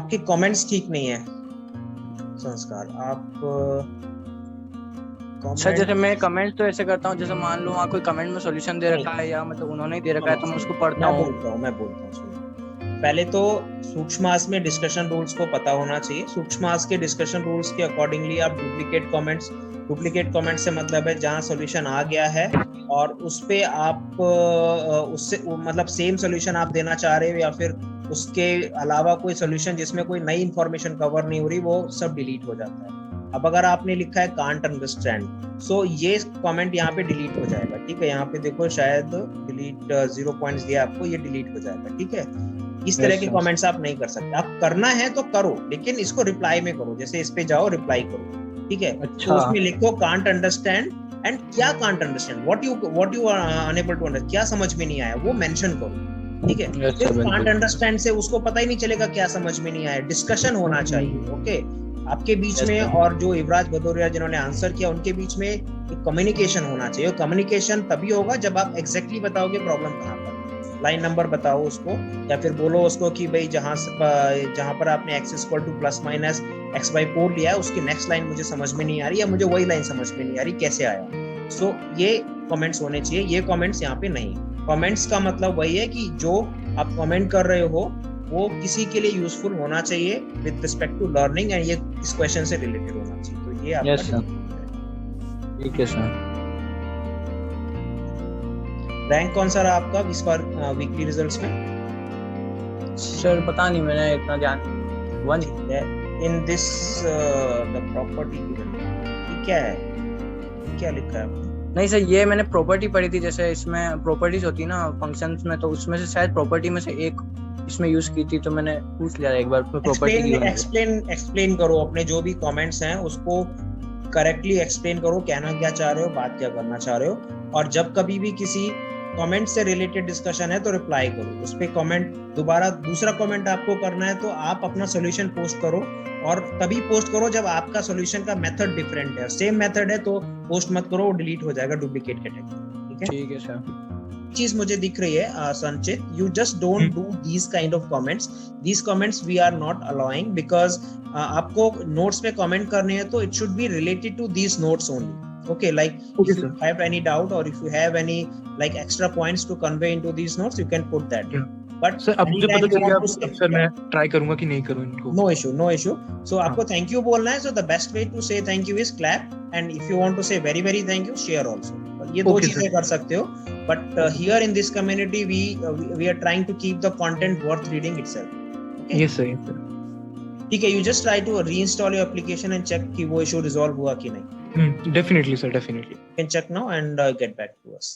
आपके कमेंट्स ठीक नहीं है संस्कार। आप सर जैसे मैं कमेंट तो ऐसे करता हूँ, जैसे मान लो वहाँ कोई कमेंट में सॉल्यूशन दे रखा है या मतलब उन्होंने ही दे रखा है तो मैं उसको पढ़ता हूँ। मैं बोलता हूँ सुनिए। पहले तो सूक्ष्मास में डिस्कशन रूल्स को पता होना चाहिए। सूक्ष्मास के डिस्कशन रूल्स के अकॉर्डिंगली आप डुप्लीकेट कमेंट्स से मतलब है जहाँ सॉल्यूशन आ गया है और उस पे आप उससे मतलब सेम सॉल्यूशन आप देना चाह रहे हो या फिर उसके अलावा कोई सॉल्यूशन जिसमें कोई नई इंफॉर्मेशन कवर नहीं हो रही, वो सब डिलीट हो जाता है। अब अगर आपने लिखा है कांट अंडरस्टैंड, सो ये कमेंट यहाँ पे डिलीट हो जाएगा। ठीक है, यहाँ पे देखो शायद डिलीट 0 पॉइंट्स दिया आपको, ये डिलीट हो जाएगा। ठीक है, इस तरह के कमेंट्स आप नहीं कर सकते। आप करना है तो करो, लेकिन इसको रिप्लाई में करो। जैसे इस पे जाओ, रिप्लाई करो। ठीक है, अच्छा। तो उसमें लिखो कांट अंडरस्टैंड एंड क्या can't understand, what you are unable to understand, क्या समझ में नहीं आया वो मेंशन करो। ठीक है, सिर्फ कांट अंडरस्टैंड से उसको पता ही नहीं चलेगा क्या समझ में नहीं आया। डिस्कशन होना चाहिए। ओके, आपके बीच में और जो युवराज भदौरिया जिन्होंने आंसर किया उनके बीच में एक कम्युनिकेशन होना चाहिए। कम्युनिकेशन तभी होगा जब आप एग्जैक्टली बताओगे प्रॉब्लम कहाँ पर, लाइन नंबर बताओ उसको, या फिर बोलो उसको कि भाई जहां पर आपने x equal two plus minus x/4 लिया है उसकी नेक्स्ट लाइन मुझे समझ में नहीं आ रही, या मुझे वही लाइन समझ में नहीं आ रही, कैसे आया। सो ये कमेंट्स होने चाहिए। ये कमेंट्स यहाँ पे नहीं। कमेंट्स का मतलब वही है कि जो आप कमेंट कर रहे हो वो किसी के लिए यूजफुल होना चाहिए with respect to learning, and ये इस क्वेश्चन से रिलेटेड होना चाहिए। तो ये आपका ठीक है सर। रैंक कौन सा रहा आपका इस बार वीकली रिजल्ट्स में? सर पता नहीं, मैंने इतना ध्यान 1 इन दिस द प्रॉपर्टी क्या है, क्या लिखा है आपने? नहीं सर, ये मैंने प्रॉपर्टी पढ़ी थी। जैसे इसमें प्रॉपर्टीज होती है ना फंक्शंस में, तो उसमें से शायद प्रॉपर्टी में से एक इसमें यूज की थी, तो मैंने पूछ लिया एक बार प्रॉपर्टी। एक्सप्लेन करो अपने जो भी कमेंट्स हैं उसको करेक्टली एक्सप्लेन करो, कहना क्या चाह रहे हो, बात क्या करना चाह रहे हो। और जब कभी भी किसी कमेंट से रिलेटेड डिस्कशन है तो रिप्लाई करो उस पे। कमेंट दोबारा दूसरा कमेंट आपको करना है तो आप अपना सॉल्यूशन पोस्ट करो, और तभी पोस्ट करो जब आपका सॉल्यूशन का मेथड डिफरेंट है। सेम मेथड है तो पोस्ट मत करो, वो डिलीट हो जाएगा डुप्लीकेट कैटेगरी। ठीक है सर। चीज मुझे दिख रही है Sanchit, you just don't do these kind of comments. These comments we are not allowing because आपको नोट्स पे कमेंट करने हैं तो it should be related to these notes only. Okay, like if you have any doubt or if you have any like extra points to convey into these notes, you can put that. But sir, अब मुझे पता चल गया, अब sir मैं try करूंगा कि नहीं करूं इनको. No issue. So आपको thank you बोलना है. So the best way to say thank you is clap, and if you want to say very very thank you, share also. ये दो चीजें कर सकते हो. But here in this community we are trying to keep the content worth reading itself. Okay? Yes sir. ठीक है, you just try to reinstall your application and check कि वो issue resolve हुआ कि नहीं. Definitely sir, definitely. You can check now and get back to us.